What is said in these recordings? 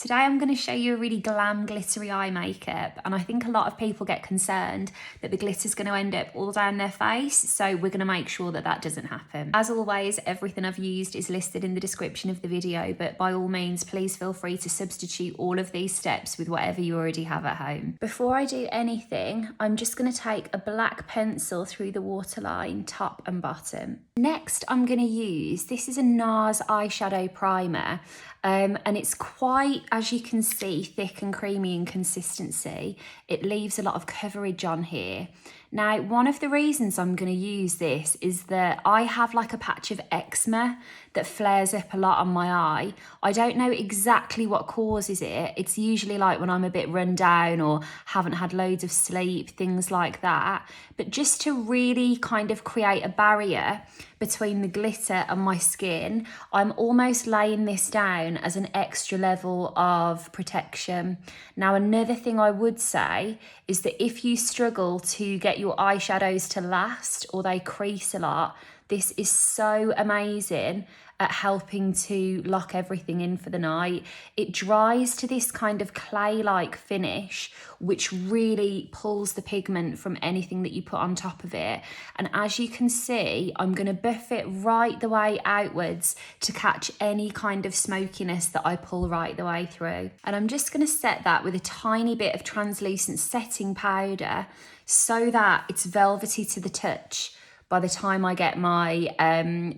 Today I'm going to show you a really glam glittery eye makeup, and I think a lot of people get concerned that the glitter's going to end up all down their face, so we're going to make sure that that doesn't happen. As always, everything I've used is listed in the description of the video, but by all means please feel free to substitute all of these steps with whatever you already have at home. Before I do anything, I'm just going to take a black pencil through the waterline top and bottom. Next I'm going to use, this is a NARS eyeshadow primer, and it's quite, as you can see, thick and creamy in consistency. It leaves a lot of coverage on here. Now, one of the reasons I'm going to use this is that I have like a patch of eczema that flares up a lot on my eye. I don't know exactly what causes it. It's usually like when I'm a bit run down or haven't had loads of sleep, things like that. But just to really kind of create a barrier between the glitter and my skin, I'm almost laying this down as an extra level of protection. Now, another thing I would say is that if you struggle to get your eyeshadows to last or they crease a lot, this is so amazing at helping to lock everything in for the night. It dries to this kind of clay-like finish, which really pulls the pigment from anything that you put on top of it. And as you can see, I'm going to buff it right the way outwards to catch any kind of smokiness that I pull right the way through. And I'm just going to set that with a tiny bit of translucent setting powder so that it's velvety to the touch by the time I get my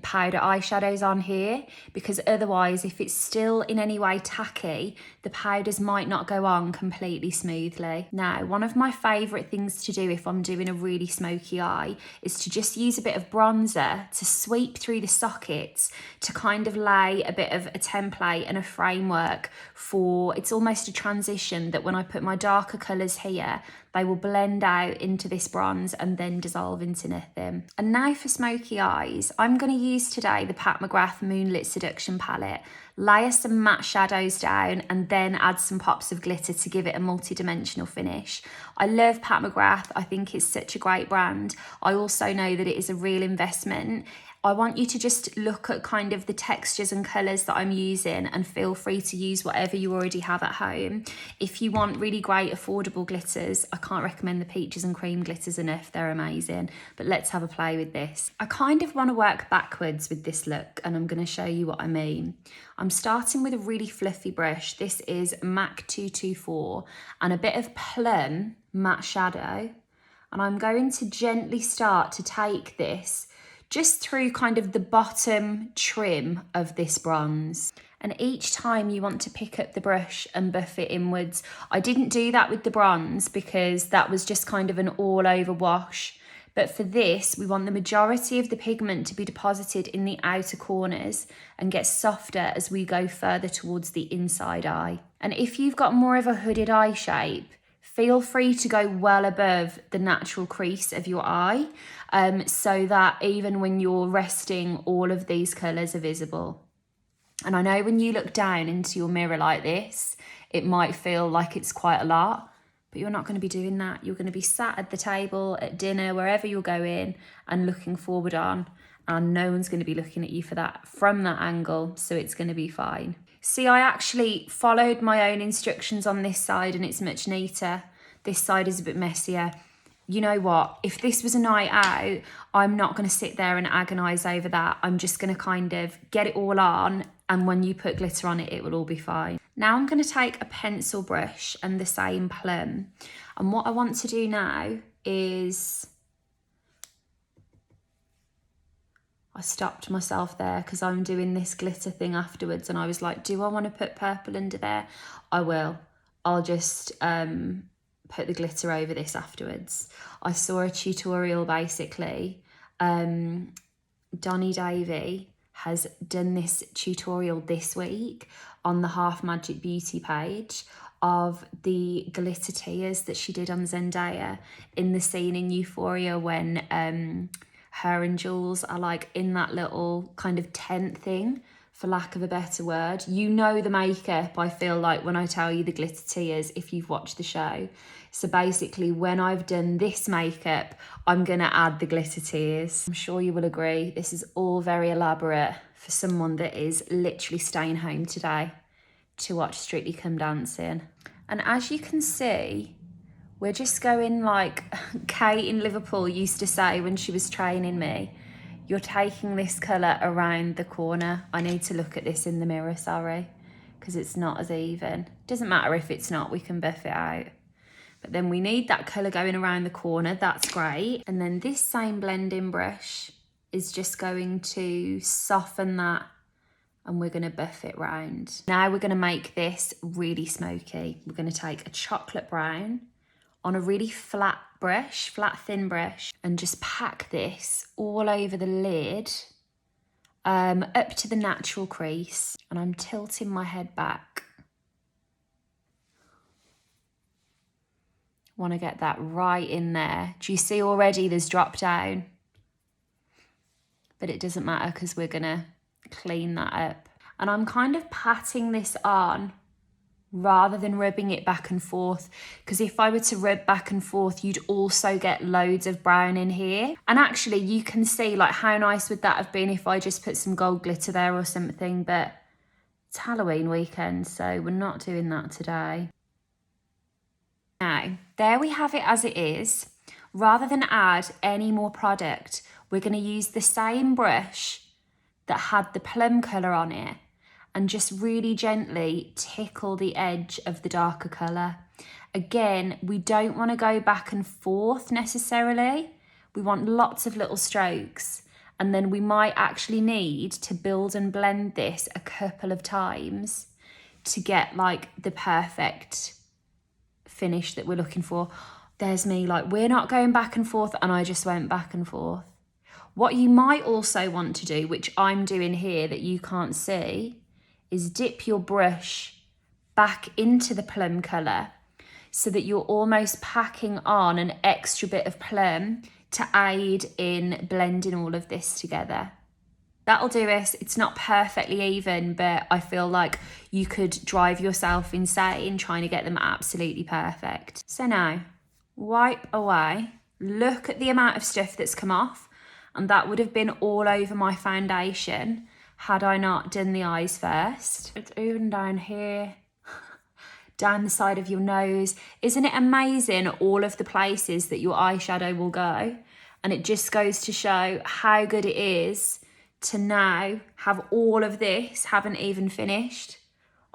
powder eyeshadows on here, because otherwise if it's still in any way tacky, the powders might not go on completely smoothly. Now, one of my favourite things to do if I'm doing a really smoky eye is to just use a bit of bronzer to sweep through the sockets to kind of lay a bit of a template and a framework for, it's almost a transition that when I put my darker colours here, they will blend out into this bronze and then dissolve into nothing. And now for smoky eyes, I'm going to use today the Pat McGrath Moonlit Seduction Palette, layer some matte shadows down and then add some pops of glitter to give it a multi-dimensional finish. I love Pat McGrath, I think it's such a great brand. I also know that it is a real investment. I want you to just look at kind of the textures and colours that I'm using and feel free to use whatever you already have at home. If you want really great affordable glitters, I can't recommend the peaches and cream glitters enough, they're amazing. But let's have a play with this. I kind of want to work backwards with this look and I'm going to show you what I mean. I'm starting with a really fluffy brush. This is MAC 224 and a bit of Plum matte shadow. And I'm going to gently start to take this just through kind of the bottom trim of this bronze. And each time you want to pick up the brush and buff it inwards. I didn't do that with the bronze because that was just kind of an all over wash. But for this, we want the majority of the pigment to be deposited in the outer corners and get softer as we go further towards the inside eye. And if you've got more of a hooded eye shape, feel free to go well above the natural crease of your eye, so that even when you're resting, all of these colours are visible. And I know when you look down into your mirror like this, it might feel like it's quite a lot, but you're not going to be doing that. You're going to be sat at the table, at dinner, wherever you're going and looking forward on, and no one's going to be looking at you from that angle, so it's going to be fine. See, I actually followed my own instructions on this side and it's much neater. This side is a bit messier. You know what? If this was a night out, I'm not going to sit there and agonise over that. I'm just going to kind of get it all on, and when you put glitter on it, it will all be fine. Now I'm going to take a pencil brush and the same Plum. And what I want to do now is... I stopped myself there because I'm doing this glitter thing afterwards and I was like, do I want to put purple under there? I will. I'll just put the glitter over this afterwards. I saw a tutorial basically. Donny Davey has done this tutorial this week on the Half Magic Beauty page of the glitter tears that she did on Zendaya in the scene in Euphoria when... her and Jules are like in that little kind of tent thing, for lack of a better word. You know the makeup, I feel like, when I tell you the glitter tears, if you've watched the show. So basically, when I've done this makeup, I'm going to add the glitter tears. I'm sure you will agree, this is all very elaborate for someone that is literally staying home today. to watch Strictly Come Dancing. And as you can see, we're just going like Kate in Liverpool used to say when she was training me, you're taking this colour around the corner. I need to look at this in the mirror, sorry, because it's not as even. Doesn't matter if it's not, we can buff it out. But then we need that colour going around the corner, that's great. And then this same blending brush is just going to soften that, and we're going to buff it round. Now we're going to make this really smoky. We're going to take a chocolate brown on a really flat brush, flat thin brush, and just pack this all over the lid, up to the natural crease. And I'm tilting my head back. Want to get that right in there. Do you see already there's drop down? But it doesn't matter because we're going to clean that up. And I'm kind of patting this on rather than rubbing it back and forth, because if I were to rub back and forth, you'd also get loads of brown in here. And actually you can see like how nice would that have been if I just put some gold glitter there or something, but it's Halloween weekend, so we're not doing that today. Now, there we have it as it is. Rather than add any more product, we're going to use the same brush that had the plum colour on it and just really gently tickle the edge of the darker colour. Again, we don't want to go back and forth necessarily. We want lots of little strokes, and then we might actually need to build and blend this a couple of times to get like the perfect finish that we're looking for. There's me, like, we're not going back and forth, and I just went back and forth. What you might also want to do, which I'm doing here that you can't see, is dip your brush back into the plum colour so that you're almost packing on an extra bit of plum to aid in blending all of this together. That'll do us. It's not perfectly even, but I feel like you could drive yourself insane trying to get them absolutely perfect. So now, wipe away. Look at the amount of stuff that's come off, and that would have been all over my foundation had I not done the eyes first. It's even down here, down the side of your nose. Isn't it amazing all of the places that your eyeshadow will go? And it just goes to show how good it is to now have all of this, haven't even finished,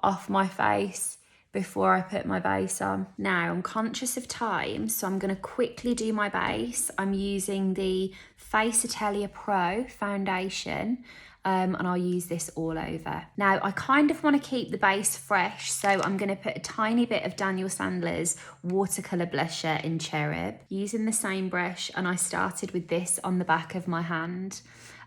off my face before I put my base on. Now I'm conscious of time, so I'm going to quickly do my base. I'm using the Face Atelier Pro foundation, and I'll use this all over. Now I kind of want to keep the base fresh, so I'm going to put a tiny bit of Daniel Sandler's watercolour blusher in Cherub, using the same brush, and I started with this on the back of my hand.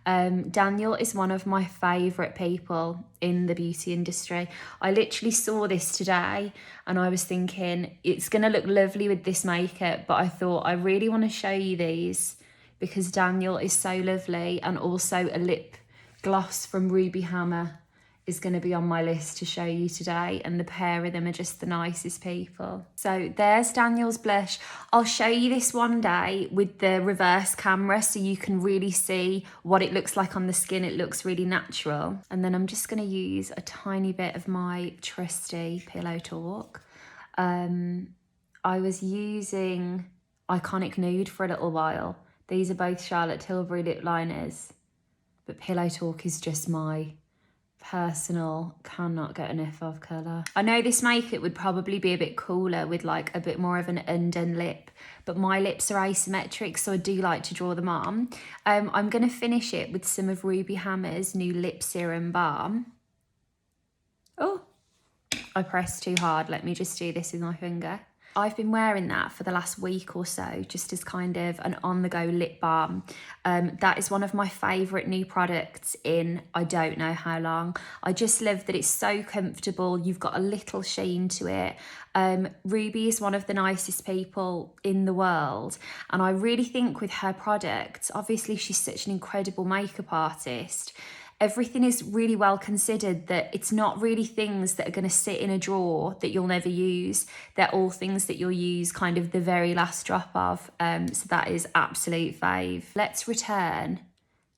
Daniel is one of my favourite people in the beauty industry. I literally saw this today and I was thinking it's going to look lovely with this makeup, but I thought I really want to show you these because Daniel is so lovely, and also a lip gloss from Ruby Hammer is going to be on my list to show you today, and the pair of them are just the nicest people. So there's Daniel's blush. I'll show you this one day with the reverse camera so you can really see what it looks like on the skin. It looks really natural. And then I'm just going to use a tiny bit of my trusty Pillow Talk. I was using Iconic Nude for a little while. These are both Charlotte Tilbury lip liners, but Pillow Talk is just my personal, cannot get enough of colour. I know this makeup would probably be a bit cooler with like a bit more of an undone lip, but my lips are asymmetric, so I do like to draw them on. I'm going to finish it with some of Ruby Hammer's new lip serum balm. Oh, I pressed too hard. Let me just do this with my finger. I've been wearing that for the last week or so, just as kind of an on-the-go lip balm. That is one of my favourite new products in I don't know how long. I just love that it's so comfortable. You've got a little sheen to it. Ruby is one of the nicest people in the world, and I really think with her products, obviously she's such an incredible makeup artist, everything is really well considered, that it's not really things that are going to sit in a drawer that you'll never use. They're all things that you'll use kind of the very last drop of. So that is absolute fave. Let's return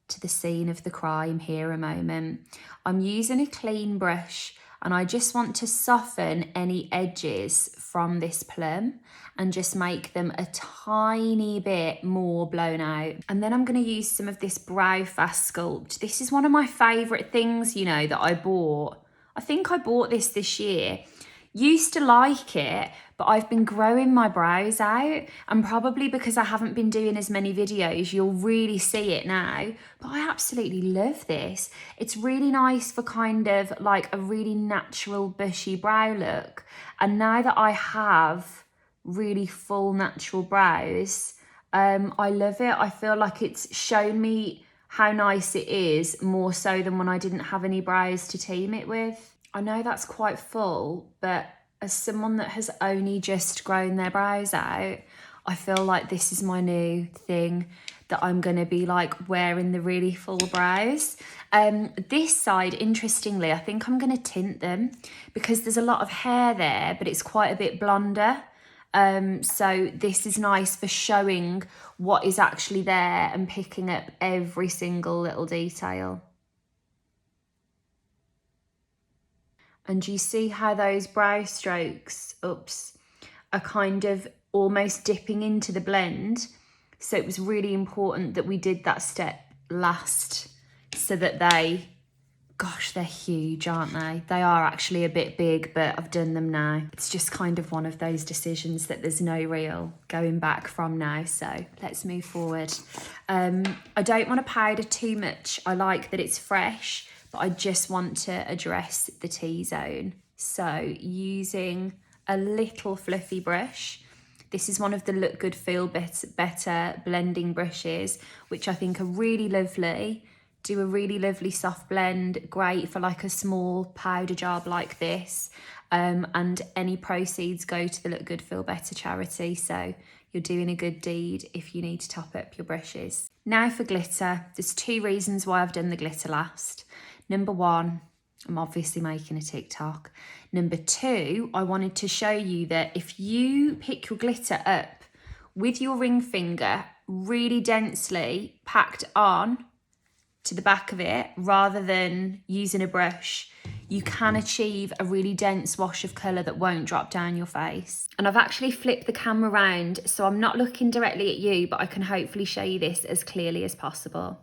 to the scene of the crime here a moment. I'm using a clean brush and I just want to soften any edges from this plum and just make them a tiny bit more blown out. And then I'm going to use some of this Brow Fast Sculpt. This is one of my favourite things, you know, that I bought. I think I bought this year. Used to like it, but I've been growing my brows out, and probably because I haven't been doing as many videos, you'll really see it now. But I absolutely love this. It's really nice for kind of like a really natural bushy brow look. And now that I have really full natural brows, I love it. I feel like it's shown me how nice it is, more so than when I didn't have any brows to team it with. I know that's quite full, but as someone that has only just grown their brows out, I feel like this is my new thing that I'm going to be like wearing the really full brows. This side, interestingly, I think I'm going to tint them because there's a lot of hair there, but it's quite a bit blonder. So this is nice for showing what is actually there and picking up every single little detail. And you see how those brow strokes, are kind of almost dipping into the blend. So it was really important that we did that step last so that they're huge, aren't they? They are actually a bit big, but I've done them now. It's just kind of one of those decisions that there's no real going back from now. So let's move forward. I don't want to powder too much. I like that it's fresh, but I just want to address the T-zone. So using a little fluffy brush. This is one of the Look Good Feel Better blending brushes, which I think are really lovely. Do a really lovely soft blend, great for like a small powder job like this. And any proceeds go to the Look Good Feel Better charity. So you're doing a good deed if you need to top up your brushes. Now for glitter. There's 2 reasons why I've done the glitter last. Number 1, I'm obviously making a TikTok. Number 2, I wanted to show you that if you pick your glitter up with your ring finger really densely packed on to the back of it, rather than using a brush, you can achieve a really dense wash of colour that won't drop down your face. And I've actually flipped the camera around, so I'm not looking directly at you, but I can hopefully show you this as clearly as possible.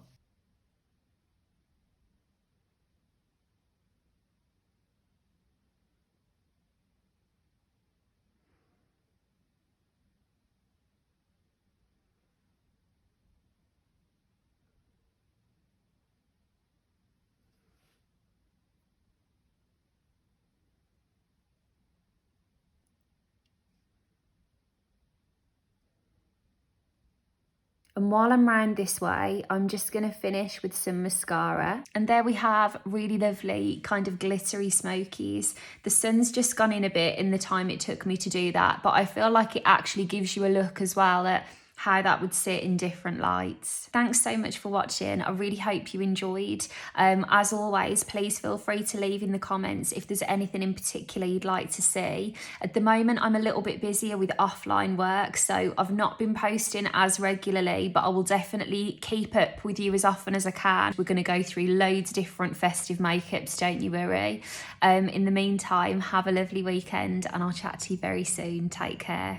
And while I'm round this way, I'm just going to finish with some mascara. And there we have really lovely kind of glittery smokies. The sun's just gone in a bit in the time it took me to do that, but I feel like it actually gives you a look as well at how that would sit in different lights. Thanks so much for watching. I really hope you enjoyed. As always, please feel free to leave in the comments if there's anything in particular you'd like to see. At the moment, I'm a little bit busier with offline work, so I've not been posting as regularly, but I will definitely keep up with you as often as I can. We're gonna go through loads of different festive makeups, don't you worry. In the meantime, have a lovely weekend and I'll chat to you very soon. Take care.